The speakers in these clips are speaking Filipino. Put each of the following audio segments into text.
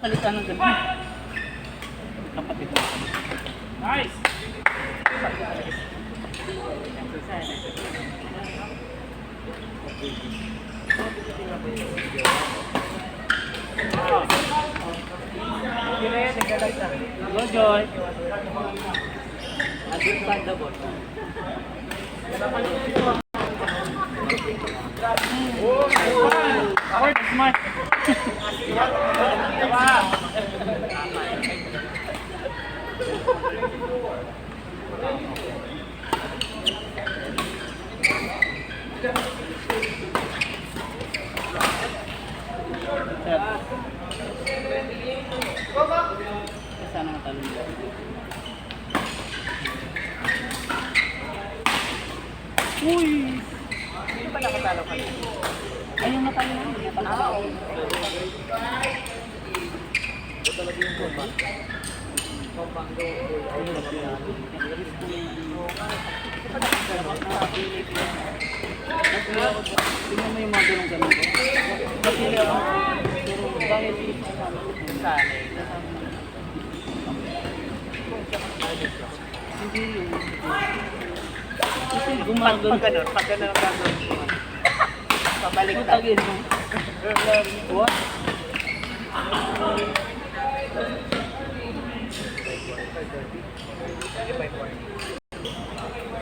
Salita ng gabi. Kapatid mo. Nice! Go, Joy! Adil pa the ball. Hard, smart. Sana matalo nila. Uy! Hindi pa nakatalo ka. Ay, yung matalo na. Hindi pa nakatalo. Ito talaga yung bomba. Kompang do. Tingnan mo yung mga ganun-ganun ko. Kasi dahil sanay. Hindi yun. Kasi gumagano. Pag gano'n ang gagawin ko. Pabalik tayo. What?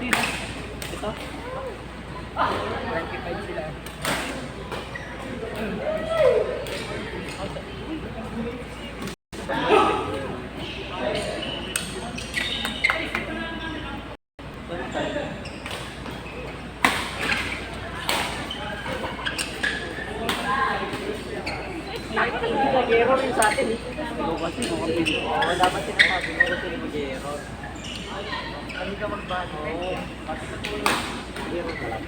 Sino? Ito? 25 sila. Mag-error yung sa atin eh. Kasi dapat sinasabi mo kasi mag-error. Kami ka magbago. Error ka lang.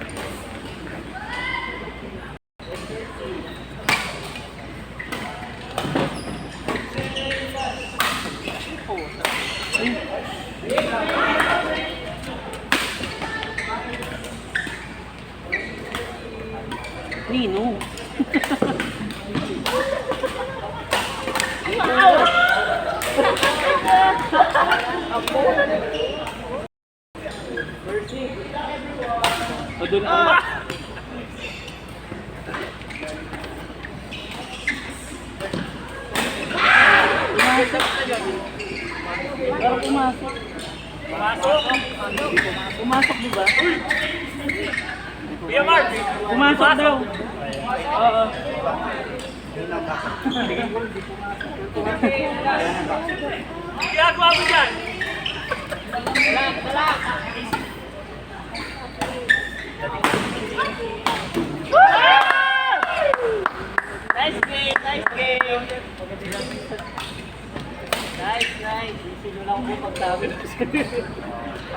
Nino. O doon ako. Pero pumasok. Pumasok di ba? Pumasok daw. Oo. Ginagawa mo dyan? Talak! Nice game! Nice game! Nice! Sino lang po pagtabi.